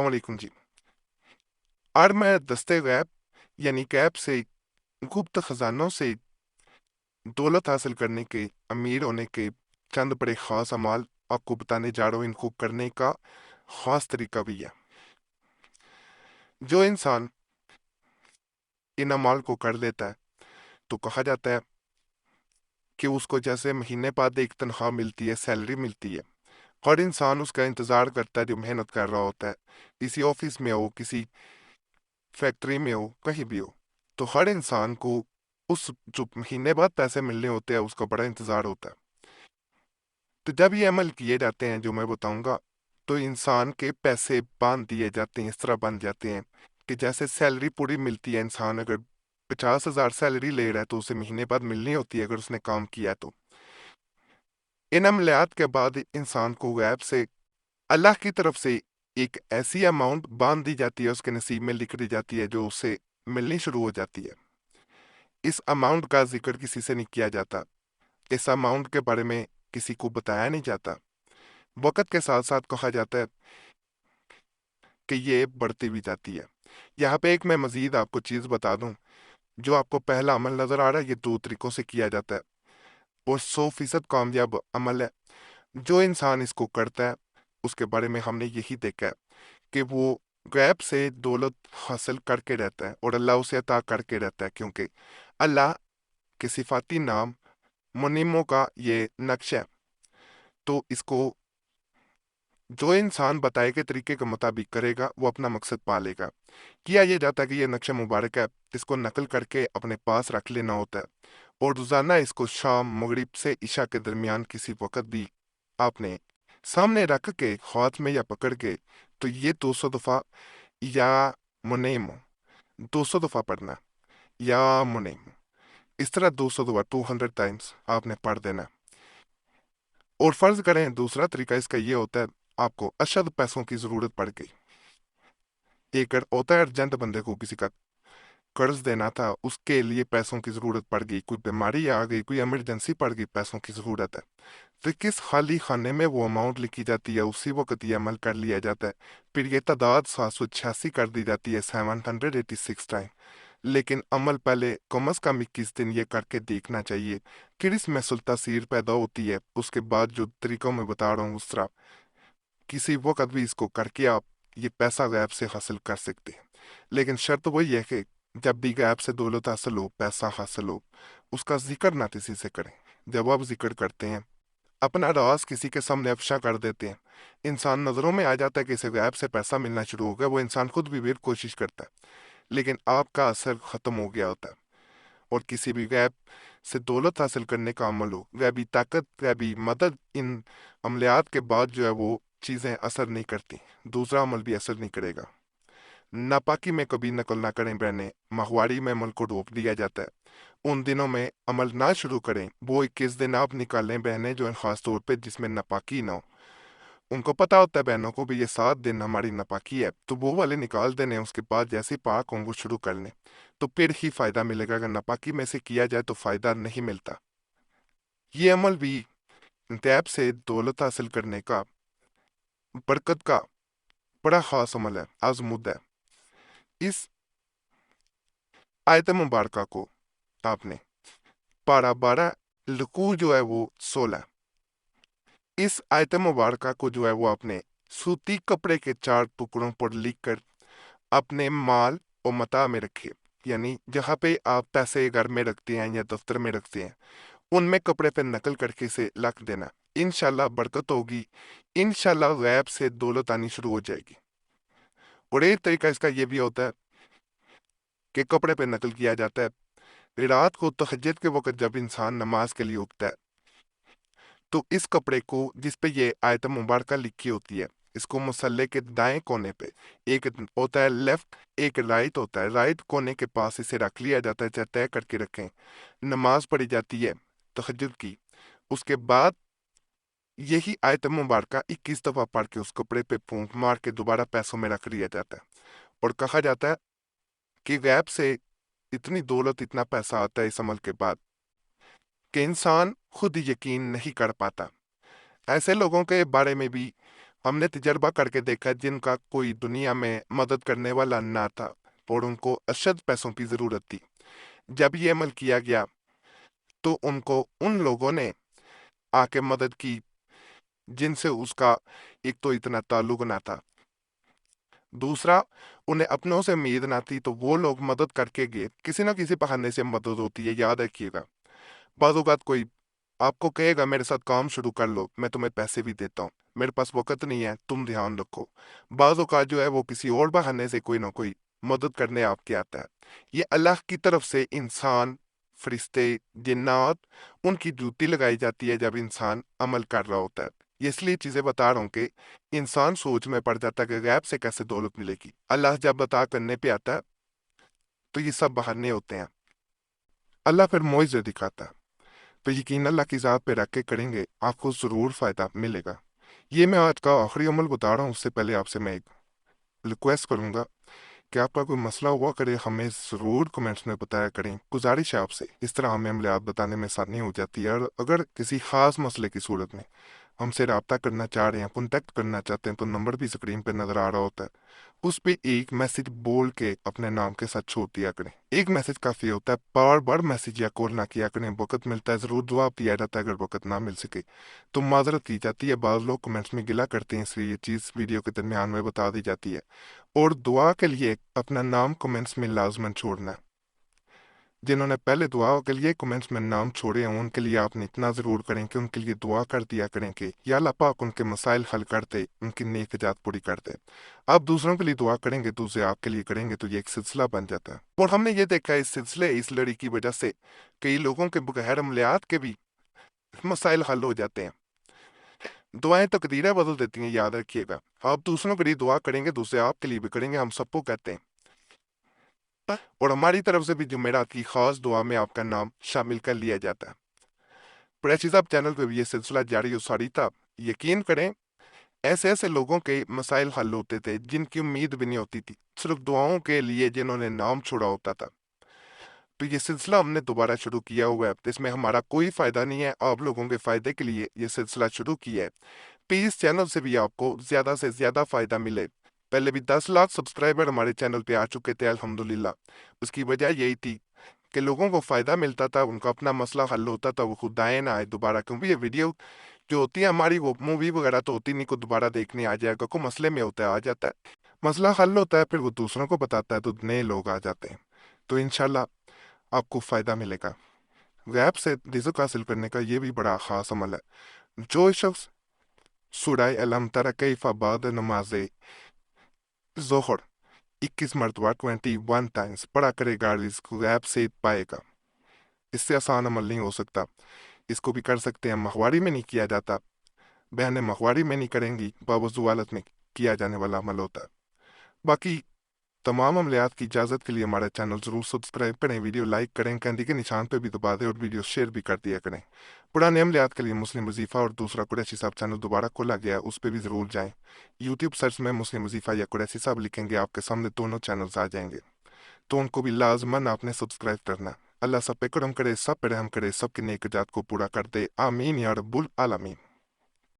السلام علیکم جی۔ آج میں دستے غیب یعنی غیب سے گپت خزانوں سے دولت حاصل کرنے کے، امیر ہونے کے چند بڑے خاص اعمال آپ کو بتانے جا رہا ہوں۔ ان کو کرنے کا خاص طریقہ بھی ہے۔ جو انسان ان اعمال کو کر لیتا ہے تو کہا جاتا ہے کہ اس کو جیسے مہینے بعد ایک تنخواہ ملتی ہے، سیلری ملتی ہے۔ ہر انسان اس کا انتظار کرتا ہے جو محنت کر رہا ہوتا ہے، کسی آفس میں ہو، کسی فیکٹری میں ہو، کہیں بھی ہو، تو ہر انسان کو اس جو مہینے بعد پیسے ملنے ہوتے ہیں اس کا بڑا انتظار ہوتا ہے۔ تو جب یہ عمل کیے جاتے ہیں جو میں بتاؤں گا، تو انسان کے پیسے باندھ دیے جاتے ہیں، اس طرح بن جاتے ہیں کہ جیسے سیلری پوری ملتی ہے، انسان اگر 50,000 سیلری لے رہا ہے تو اسے مہینے بعد ملنی ہوتی ہے اگر اس نے کام کیا تو۔ ان عملیات کے بعد انسان کو غیب سے اللہ کی طرف سے ایک ایسی اماؤنٹ باندھ دی جاتی ہے، اس کے نصیب میں لکھ دی جاتی ہے جو اسے ملنی شروع ہو جاتی ہے۔ اس اماؤنٹ کا ذکر کسی سے نہیں کیا جاتا، اس اماؤنٹ کے بارے میں کسی کو بتایا نہیں جاتا۔ وقت کے ساتھ ساتھ کہا جاتا ہے کہ یہ بڑھتی بھی جاتی ہے۔ یہاں پہ ایک میں مزید آپ کو چیز بتا دوں، جو آپ کو پہلا عمل نظر آ رہا ہے، یہ 2 طریقوں سے کیا جاتا ہے اور 100% کامیاب عمل ہے۔ جو انسان اس کو کرتا ہے اس کے بارے میں ہم نے یہی دیکھا ہے کہ وہ غیب سے دولت حاصل کر کے رہتا ہے اور اللہ اسے عطا کر کے رہتا ہے، کیونکہ اللہ کے صفاتی نام منیموں کا یہ نقش ہے۔ تو اس کو جو انسان بتائے کے طریقے کے مطابق کرے گا وہ اپنا مقصد پا لے گا۔ کیا یہ جاتا ہے کہ یہ نقش مبارک ہے، اس کو نقل کر کے اپنے پاس رکھ لینا ہوتا ہے اور روزانہ اس کو شام مغرب سے عشاء کے درمیان کسی وقت بھی آپ نے سامنے رکھ کے ہاتھ میں یا پکڑ کے، تو یہ 200 دفعہ یا منیم 200 دفعہ پڑھنا، یا منیم اس طرح 200 دفعہ 200 ٹائمز آپ نے پڑھ دینا۔ اور فرض کریں دوسرا طریقہ اس کا یہ ہوتا ہے، آپ کو اشد پیسوں کی ضرورت پڑ گئی، ایک ہوتا ہے ارجنٹ بندے کو کسی کا قرض دینا تھا، اس کے لیے پیسوں کی ضرورت پڑ گئی، کوئی بیماری آ گئی، کوئی ایمرجنسی پڑ گئی، پیسوں کی ضرورت ہے، تو کس خالی خانے میں وہ اماؤنٹ لکھی جاتی ہے، اسی وقت یہ عمل کر لیا جاتا ہے، پھر یہ تعداد 786 کر دی جاتی ہے، 786 ٹائم۔ لیکن عمل پہلے کم از کم 21 دن یہ کر کے دیکھنا چاہیے، پھر اس میں تاثیر پیدا ہوتی ہے۔ اس کے بعد جو طریقوں میں بتا رہا ہوں اس طرح کسی وقت بھی اس کو کر کے آپ یہ پیسہ غیب سے حاصل کر سکتے ہیں۔ لیکن شرط وہی ہے کہ جب بھی غیب سے دولت حاصل ہو، پیسہ حاصل ہو، اس کا ذکر نہ کسی سے کریں۔ جب آپ ذکر کرتے ہیں، اپنا راز کسی کے سامنے افشا کر دیتے ہیں، انسان نظروں میں آ جاتا ہے کہ اسے غیب سے پیسہ ملنا شروع ہو گیا، وہ انسان خود بھی پھر کوشش کرتا ہے، لیکن آپ کا اثر ختم ہو گیا ہوتا ہے۔ اور کسی بھی غیب سے دولت حاصل کرنے کا عمل ہو، غیبی طاقت، غیبی مدد، ان عملیات کے بعد جو ہے وہ چیزیں اثر نہیں کرتی، دوسرا عمل بھی اثر نہیں کرے گا۔ ناپاکی میں کبھی نقل نہ کریں بہنیں، ماہواری میں عمل کو روک دیا جاتا ہے۔ ان دنوں میں عمل نہ شروع کریں، وہ 21 دن آپ نکالیں بہنیں جو خاص طور پہ جس میں ناپاکی نہ ہو۔ ان کو پتا ہوتا ہے بہنوں کو بھی یہ 7 دن ہماری ناپاکی ہے، تو وہ والے نکال دینے، اس کے بعد جیسے پاک ہوں وہ شروع کر لیں، تو پھر ہی فائدہ ملے گا۔ اگر ناپاکی میں سے کیا جائے تو فائدہ نہیں ملتا۔ یہ عمل بھی غیب سے دولت حاصل کرنے کا، برکت کا بڑا خاص عمل ہے، آزمود ہے۔ اس آیت مبارکہ کو آپ نے پارہ 12 لکوع جو ہے وہ 16، اس آیت مبارکہ کو جو ہے وہ آپ نے سوتی کپڑے کے 4 ٹکڑوں پر لکھ کر اپنے مال و متاع میں رکھے، یعنی جہاں پہ آپ پیسے گھر میں رکھتے ہیں یا دفتر میں رکھتے ہیں، ان میں کپڑے پہ نقل کر کے اسے رکھ دینا۔ انشاءاللہ برکت ہوگی، انشاءاللہ غیب سے دولت آنی شروع ہو جائے گی۔ اور ایک طریقہ اس کا یہ بھی ہوتا ہے کہ کپڑے پہ نقل کیا جاتا ہے، رات کو تہجد کے وقت جب انسان نماز کے لیے اٹھتا ہے تو اس کپڑے کو جس پہ یہ آیت مبارکہ لکھی ہوتی ہے، اس کو مصلے کے دائیں کونے پہ، ایک ہوتا ہے لیفٹ، ایک رائٹ ہوتا ہے، رائٹ کونے کے پاس اسے رکھ لیا جاتا ہے، چاہے طے کر کے رکھیں۔ نماز پڑھی جاتی ہے تہجد کی، اس کے بعد یہی آیت مبارکہ 21 دفعہ پڑھ کے اس کپڑے پہ پھونک مار کے دوبارہ پیسوں میں رکھ لیا جاتا ہے، اور کہا جاتا ہے کہ غیب سے اتنی دولت، اتنا پیسہ آتا ہے اس عمل کے بعد کہ انسان خود یقین نہیں کر پاتا۔ ایسے لوگوں کے بارے میں بھی ہم نے تجربہ کر کے دیکھا جن کا کوئی دنیا میں مدد کرنے والا نہ تھا اور ان کو اشد پیسوں کی ضرورت تھی، جب یہ عمل کیا گیا تو ان کو ان لوگوں نے آ کے مدد کی جن سے اس کا ایک تو اتنا تعلق نہ تھا، دوسرا انہیں اپنوں سے امید نہ تھی، تو وہ لوگ مدد کر کے گئے۔ کسی نہ کسی بہانے سے مدد ہوتی ہے، یاد رکھیے گا۔ بعض اوقات کوئی آپ کو کہے گا میرے ساتھ کام شروع کر لو، میں تمہیں پیسے بھی دیتا ہوں، میرے پاس وقت نہیں ہے، تم دھیان رکھو۔ بعض اوقات جو ہے وہ کسی اور بہانے سے کوئی نہ کوئی مدد کرنے آپ کے آتا ہے۔ یہ اللہ کی طرف سے انسان، فرشتے، جنات، ان کی ڈیوٹی لگائی جاتی ہے جب انسان عمل کر رہا ہوتا ہے۔ یہ اس لیے چیزیں بتا رہا ہوں کہ انسان سوچ میں پڑ جاتا ہے کہ غیب سے کیسے دولت ملے گی۔ اللہ جب بتا کرنے پہ آتا ہے تو یہ سب بہانے ہوتے ہیں، اللہ پھر معجزے دکھاتا ہے۔ تو یقین اللہ کی ذات پہ رکھ کے کریں گے، آپ کو ضرور فائدہ ملے گا۔ یہ میں آج کا آخری عمل بتا رہا ہوں، اس سے پہلے آپ سے میں ایک ریکویسٹ کروں گا کہ آپ کا کوئی مسئلہ ہوا کرے، ہمیں ضرور کمنٹس میں بتایا کریں۔ گزارش ہے آپ سے، اس طرح ہمیں عملیات بتانے میں آسانی ہو جاتی ہے۔ اور اگر کسی خاص مسئلے کی صورت میں ہم سے رابطہ کرنا چاہ رہے ہیں، کانٹیکٹ کرنا چاہتے ہیں، تو نمبر بھی اسکرین پہ نظر آ رہا ہوتا ہے، اس پہ ایک میسج بول کے اپنے نام کے ساتھ چھوڑ دیا کریں۔ ایک میسج کافی ہوتا ہے، بار بار میسج یا کال نہ کیا کریں۔ وقت ملتا ہے ضرور جواب دیا جاتا ہے، اگر وقت نہ مل سکے تو معذرت کی جاتی ہے۔ بعض لوگ کمنٹس میں گلا کرتے ہیں، اس لیے یہ چیز ویڈیو کے درمیان میں بتا دی جاتی ہے۔ اور دعا کے لیے اپنا نام کمنٹس میں لازماً چھوڑنا ہے۔ جنہوں نے پہلے دعا کے لیے کمنٹس میں نام چھوڑے ہیں، ان کے لیے آپ نے اتنا ضرور کریں کہ ان کے لیے دعا کر دیا کریں کہ یا اللہ پاک ان کے مسائل حل کر دے، ان کی نیک جات پوری کر دے۔ آپ دوسروں کے لیے دعا کریں گے، دوسرے آپ کے لیے کریں گے، تو یہ ایک سلسلہ بن جاتا ہے۔ اور ہم نے یہ دیکھا اس سلسلے، اس لڑی کی وجہ سے کئی لوگوں کے بغیر عملیات کے بھی مسائل حل ہو جاتے ہیں۔ دعائیں تقدیریں بدل دیتی ہیں، یاد رکھیے گا۔ آپ دوسروں کے لیے دعا کریں گے، دوسرے آپ کے لیے بھی کریں گے، ہم سب کو کہتے ہیں۔ اور ہماری طرف سے بھی جمعرات کی خاص دعا میں آپ کا نام شامل کر لیا جاتا ہے۔ قریشی صاحب چینل پہ بھی یہ سلسلہ جاری و ساری تھا۔ یقین کریں ایسے ایسے لوگوں کے مسائل حل ہوتے تھے جن کی امید بھی نہیں ہوتی تھی، صرف دعاؤں کے لیے جنہوں نے نام چھوڑا ہوتا تھا۔ تو یہ سلسلہ ہم نے دوبارہ شروع کیا ہوا ہے، اس میں ہمارا کوئی فائدہ نہیں ہے، آپ لوگوں کے فائدے کے لیے یہ سلسلہ شروع کیا ہے۔ پلیز چینل سے بھی آپ کو زیادہ سے زیادہ فائدہ ملے۔ پہلے بھی 10 لاکھ سبسکرائبر ہمارے چینل پہ آ چکے تھے الحمدللہ۔ اس کی وجہ یہی تھی کہ لوگوں کو فائدہ ملتا تھا، ان کا اپنا مسئلہ حل ہوتا تھا، وہ خود آئے نہ آئے دوبارہ، کیونکہ یہ ویڈیو جو ہوتی ہے ہماری، وہ مووی وغیرہ تو ہوتی نہیں کو دوبارہ دیکھنے آ جائے گا، کوئی مسئلے میں ہوتا ہے آ جاتا ہے، مسئلہ حل ہوتا ہے، پھر وہ دوسروں کو بتاتا ہے تو نئے لوگ آ جاتے ہیں۔ تو انشاءاللہ آپ کو فائدہ ملے گا۔ غیب سے رزق حاصل کرنے کا یہ بھی بڑا خاص عمل ہے۔ جو شخص سورہ الم تر کیف بعد نماز ظہر 21 مرتبہ 21 ٹائمز پڑھا کرے گا، رزق غیب سے پائے گا۔ اس سے آسان عمل نہیں ہو سکتا۔ اس کو بھی کر سکتے ہیں، مخواری میں نہیں کیا جاتا، بہنیں مخواری میں نہیں کریں گی، باوضو حالت میں کیا جانے والا عمل ہوتا ہے۔ باقی تمام عملیات کی اجازت کے لیے ہمارا چینل ضرور سبسکرائب کریں، ویڈیو لائک کریں، گھنٹی کے نشان پہ بھی دبا دیں اور ویڈیو شیئر بھی کر دیا کریں۔ پرانے عملیات کے لیے مسلم وظیفہ اور دوسرا قریشی صاحب چینل دوبارہ کھولا گیا ہے، اس پہ بھی ضرور جائیں۔ یوٹیوب سرچ میں مسلم وظیفہ یا قریشی صاحب لکھیں گے، آپ کے سامنے دونوں چینلز آ جائیں گے، تو ان کو بھی لازماً آپ نے سبسکرائب کرنا ہے۔ اللہ سب پہ کرم کرے، سب پہ رحم کرے، سب کی نیک جات کو پورا کر دے، آمین یا رب العالمین۔